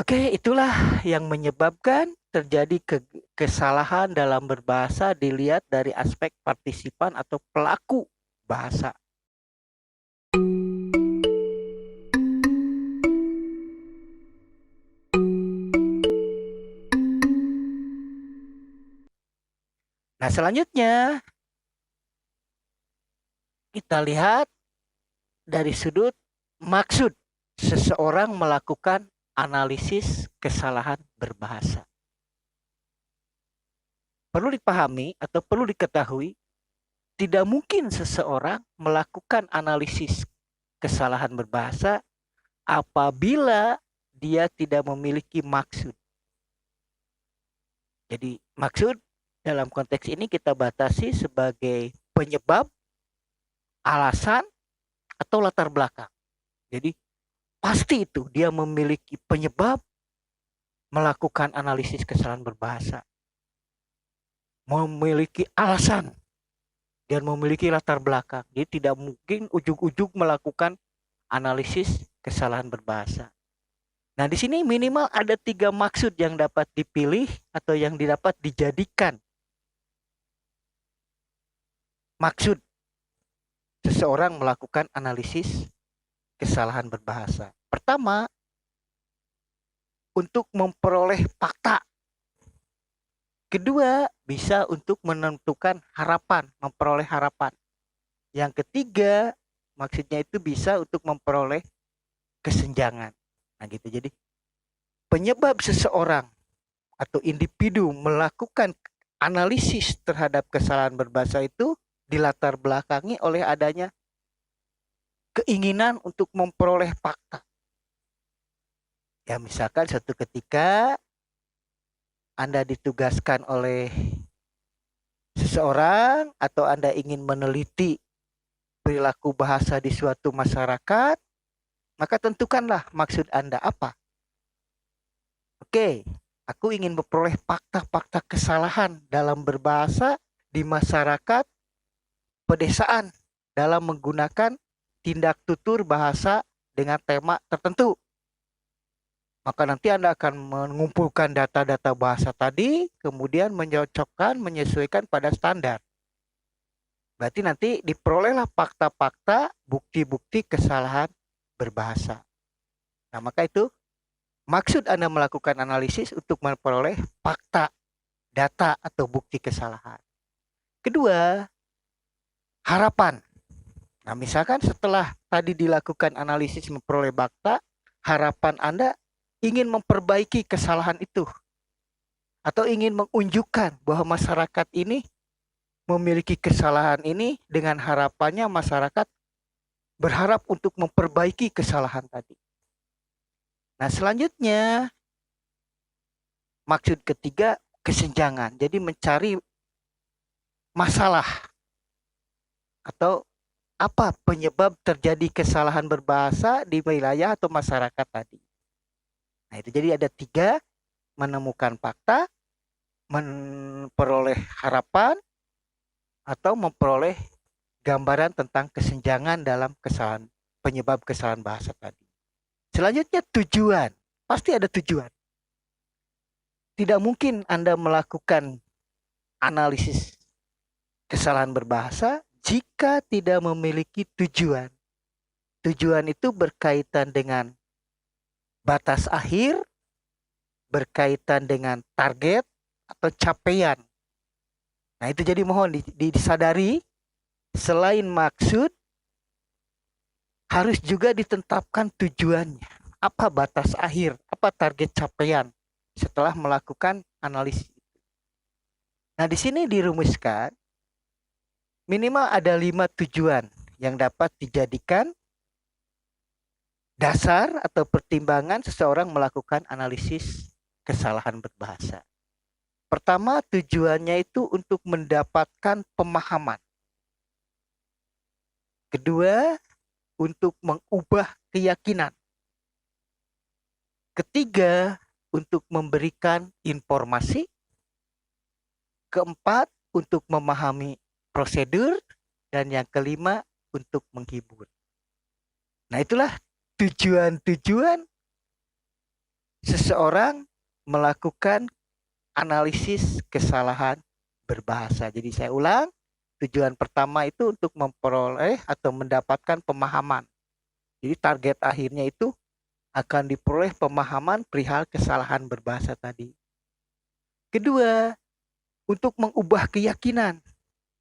Oke, itulah yang menyebabkan terjadi kesalahan dalam berbahasa dilihat dari aspek partisipan atau pelaku bahasa. Nah, selanjutnya kita lihat dari sudut maksud seseorang melakukan analisis kesalahan berbahasa. Perlu dipahami atau perlu diketahui, tidak mungkin seseorang melakukan analisis kesalahan berbahasa apabila dia tidak memiliki maksud. Jadi maksud dalam konteks ini kita batasi sebagai penyebab, alasan, atau latar belakang. Jadi pasti itu dia memiliki penyebab melakukan analisis kesalahan berbahasa, memiliki alasan, dan memiliki latar belakang. Jadi tidak mungkin ujug-ujug melakukan analisis kesalahan berbahasa. Nah, di sini minimal ada 3 maksud yang dapat dipilih atau yang dapat dijadikan maksud seseorang melakukan analisis kesalahan berbahasa. Pertama, untuk memperoleh fakta. Kedua, bisa untuk menentukan harapan, memperoleh harapan. Yang ketiga, maksudnya itu bisa untuk memperoleh kesenjangan. Nah, gitu. Jadi, penyebab seseorang atau individu melakukan analisis terhadap kesalahan berbahasa itu dilatar belakangi oleh adanya keinginan untuk memperoleh fakta. Ya, misalkan suatu ketika Anda ditugaskan oleh seseorang atau Anda ingin meneliti perilaku bahasa di suatu masyarakat, maka tentukanlah maksud Anda apa. Oke, aku ingin memperoleh fakta-fakta kesalahan dalam berbahasa di masyarakat pedesaan dalam menggunakan tindak tutur bahasa dengan tema tertentu. Maka nanti Anda akan mengumpulkan data-data bahasa tadi, kemudian menyocokkan, menyesuaikan pada standar. Berarti nanti diperolehlah fakta-fakta, bukti-bukti kesalahan berbahasa. Nah, maka itu maksud Anda melakukan analisis untuk memperoleh fakta, data, atau bukti kesalahan. Kedua, harapan. Nah, misalkan setelah tadi dilakukan analisis memperoleh fakta, harapan Anda ingin memperbaiki kesalahan itu. Atau ingin menunjukkan bahwa masyarakat ini memiliki kesalahan ini dengan harapannya masyarakat berharap untuk memperbaiki kesalahan tadi. Nah, selanjutnya maksud ketiga kesenjangan. Jadi mencari masalah atau apa penyebab terjadi kesalahan berbahasa di wilayah atau masyarakat tadi. Nah, itu jadi ada 3, menemukan fakta, memperoleh harapan, atau memperoleh gambaran tentang kesenjangan dalam kesalahan, penyebab kesalahan bahasa tadi. Selanjutnya tujuan. Pasti ada tujuan. Tidak mungkin Anda melakukan analisis kesalahan berbahasa jika tidak memiliki tujuan. Tujuan itu berkaitan dengan batas akhir, berkaitan dengan target atau capaian. Nah, itu jadi mohon disadari, selain maksud, harus juga ditetapkan tujuannya. Apa batas akhir, apa target capaian setelah melakukan analisis. Nah, di sini dirumuskan minimal ada 5 tujuan yang dapat dijadikan dasar atau pertimbangan seseorang melakukan analisis kesalahan berbahasa. Pertama, tujuannya itu untuk mendapatkan pemahaman. Kedua, untuk mengubah keyakinan. Ketiga, untuk memberikan informasi. Keempat, untuk memahami prosedur. Dan yang kelima, untuk menghibur. Nah, itulah tujuan-tujuan seseorang melakukan analisis kesalahan berbahasa. Jadi saya ulang, tujuan pertama itu untuk memperoleh atau mendapatkan pemahaman. Jadi target akhirnya itu akan diperoleh pemahaman perihal kesalahan berbahasa tadi. Kedua, untuk mengubah keyakinan.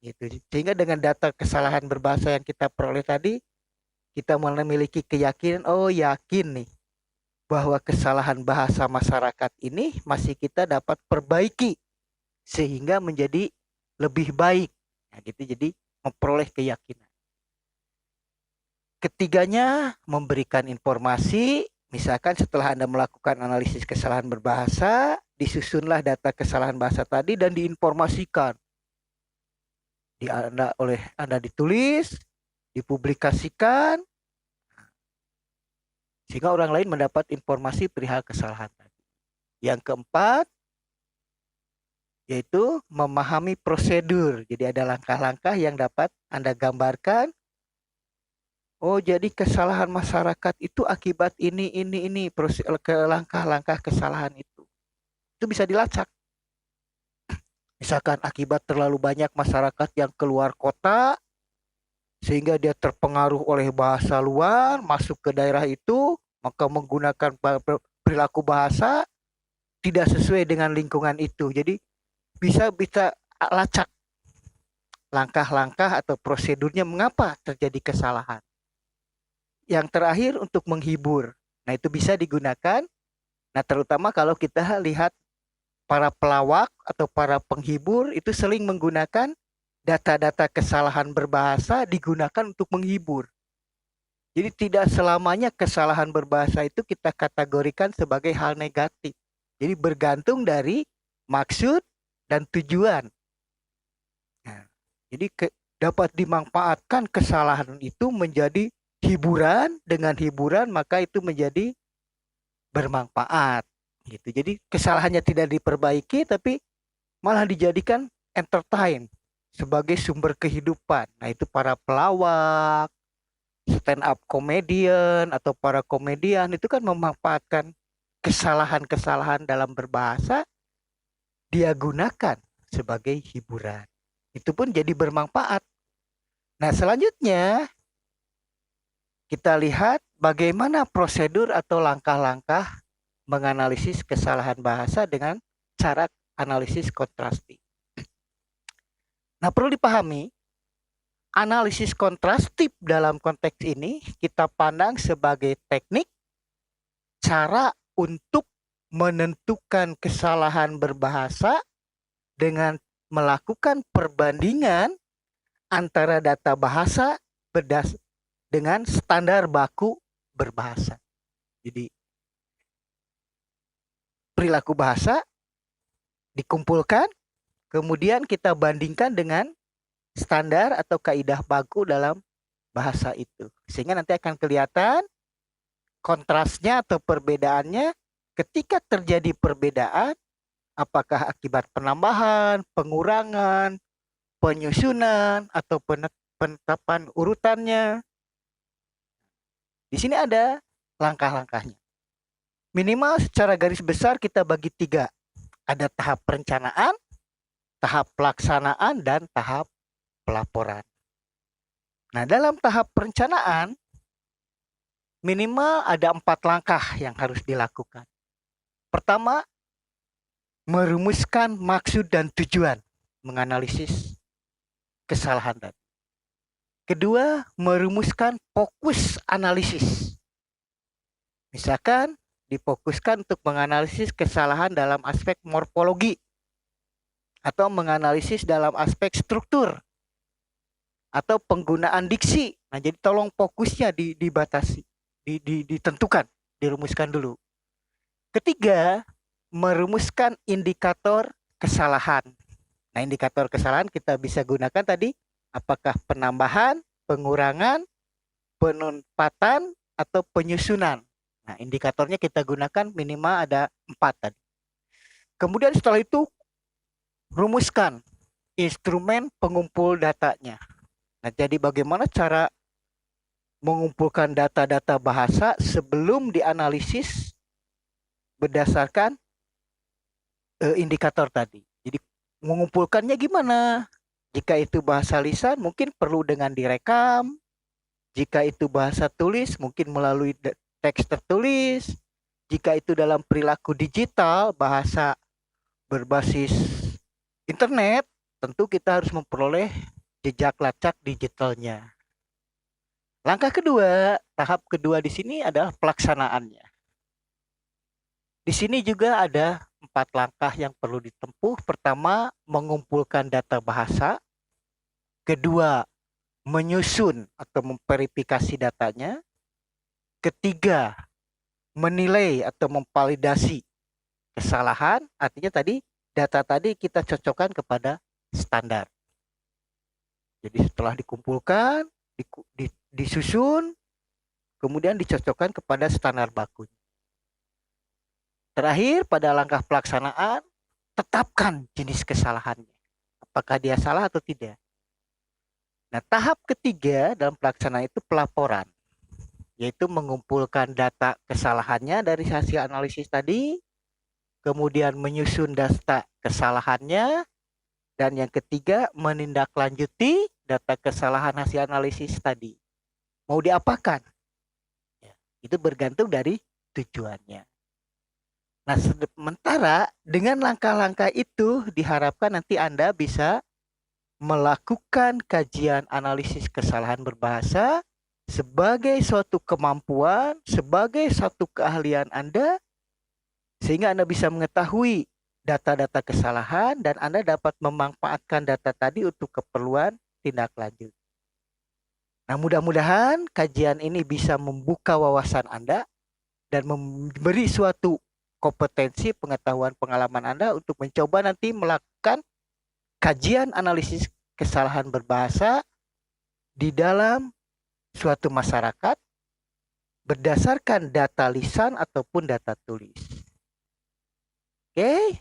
Gitu. Sehingga dengan data kesalahan berbahasa yang kita peroleh tadi, kita memiliki keyakinan, oh yakin nih, bahwa kesalahan bahasa masyarakat ini masih kita dapat perbaiki sehingga menjadi lebih baik. Nah, gitu, jadi memperoleh keyakinan. Ketiganya, memberikan informasi. Misalkan setelah Anda melakukan analisis kesalahan berbahasa, disusunlah data kesalahan bahasa tadi dan diinformasikan. Oleh Anda ditulis, dipublikasikan, sehingga orang lain mendapat informasi perihal kesalahan tadi. Yang keempat, yaitu memahami prosedur. Jadi ada langkah-langkah yang dapat Anda gambarkan. Oh, jadi kesalahan masyarakat itu akibat ini, langkah-langkah kesalahan itu. Itu bisa dilacak. Misalkan akibat terlalu banyak masyarakat yang keluar kota, sehingga dia terpengaruh oleh bahasa luar, masuk ke daerah itu, maka menggunakan perilaku bahasa tidak sesuai dengan lingkungan itu. Jadi bisa lacak langkah-langkah atau prosedurnya mengapa terjadi kesalahan. Yang terakhir untuk menghibur. Nah, itu bisa digunakan. Nah, terutama kalau kita lihat para pelawak atau para penghibur itu sering menggunakan data-data kesalahan berbahasa digunakan untuk menghibur. Jadi tidak selamanya kesalahan berbahasa itu kita kategorikan sebagai hal negatif. Jadi bergantung dari maksud dan tujuan. Nah, jadi dapat dimanfaatkan kesalahan itu menjadi hiburan, dengan hiburan maka itu menjadi bermanfaat gitu. Jadi kesalahannya tidak diperbaiki tapi malah dijadikan entertain sebagai sumber kehidupan. Nah, itu para pelawak, stand up comedian atau para komedian itu kan memanfaatkan kesalahan-kesalahan dalam berbahasa, dia gunakan sebagai hiburan. Itu pun jadi bermanfaat. Nah, selanjutnya kita lihat bagaimana prosedur atau langkah-langkah menganalisis kesalahan bahasa dengan cara analisis kontrastif. Nah, perlu dipahami, analisis kontrastif dalam konteks ini kita pandang sebagai teknik cara untuk menentukan kesalahan berbahasa dengan melakukan perbandingan antara data bahasa dengan standar baku berbahasa. Jadi perilaku bahasa dikumpulkan, kemudian kita bandingkan dengan standar atau kaidah baku dalam bahasa itu. Sehingga nanti akan kelihatan kontrasnya atau perbedaannya ketika terjadi perbedaan, apakah akibat penambahan, pengurangan, penyusunan, atau penetapan urutannya. Di sini ada langkah-langkahnya. Minimal secara garis besar kita bagi 3. Ada tahap perencanaan, tahap pelaksanaan, dan tahap pelaporan. Nah, dalam tahap perencanaan, minimal ada 4 langkah yang harus dilakukan. Pertama, merumuskan maksud dan tujuan menganalisis kesalahan tadi. Kedua, merumuskan fokus analisis. Misalkan difokuskan untuk menganalisis kesalahan dalam aspek morfologi atau menganalisis dalam aspek struktur atau penggunaan diksi. Nah, jadi tolong fokusnya dibatasi, ditentukan, dirumuskan dulu. Ketiga, merumuskan indikator kesalahan. Nah, indikator kesalahan kita bisa gunakan tadi, apakah penambahan, pengurangan, penempatan, atau penyusunan. Nah, indikatornya kita gunakan minimal ada 4 tadi. Kemudian setelah itu, rumuskan instrumen pengumpul datanya. Nah, jadi bagaimana cara mengumpulkan data-data bahasa sebelum dianalisis berdasarkan indikator tadi. Jadi mengumpulkannya gimana? Jika itu bahasa lisan mungkin perlu dengan direkam. Jika itu bahasa tulis mungkin melalui teks tertulis. Jika itu dalam perilaku digital, bahasa berbasis internet, tentu kita harus memperoleh jejak lacak digitalnya. Langkah kedua, tahap kedua di sini adalah pelaksanaannya. Di sini juga ada 4 langkah yang perlu ditempuh. Pertama, mengumpulkan data bahasa. Kedua, menyusun atau memverifikasi datanya. Ketiga, menilai atau memvalidasi kesalahan. Artinya tadi data tadi kita cocokkan kepada standar. Jadi setelah dikumpulkan, disusun, kemudian dicocokkan kepada standar baku. Terakhir, pada langkah pelaksanaan, tetapkan jenis kesalahannya. Apakah dia salah atau tidak. Nah, tahap ketiga dalam pelaksanaan itu pelaporan, yaitu mengumpulkan data kesalahannya dari hasil analisis tadi, kemudian menyusun data kesalahannya, dan yang ketiga menindaklanjuti data kesalahan hasil analisis tadi. Mau diapakan? Ya, itu bergantung dari tujuannya. Nah, sementara dengan langkah-langkah itu diharapkan nanti Anda bisa melakukan kajian analisis kesalahan berbahasa sebagai suatu kemampuan, sebagai suatu keahlian Anda, sehingga Anda bisa mengetahui data-data kesalahan dan Anda dapat memanfaatkan data tadi untuk keperluan tindak lanjut. Nah, mudah-mudahan kajian ini bisa membuka wawasan Anda dan memberi suatu kompetensi, pengetahuan, pengalaman Anda untuk mencoba nanti melakukan kajian analisis kesalahan berbahasa di dalam suatu masyarakat berdasarkan data lisan ataupun data tulis. Oke,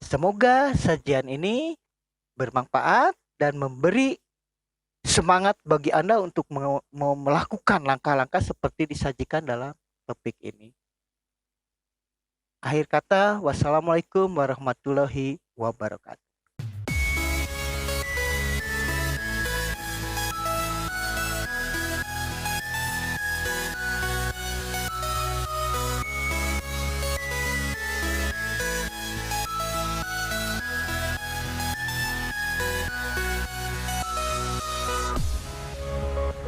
semoga sajian ini bermanfaat dan memberi semangat bagi Anda untuk melakukan langkah-langkah seperti disajikan dalam topik ini. Akhir kata, wassalamualaikum warahmatullahi wabarakatuh.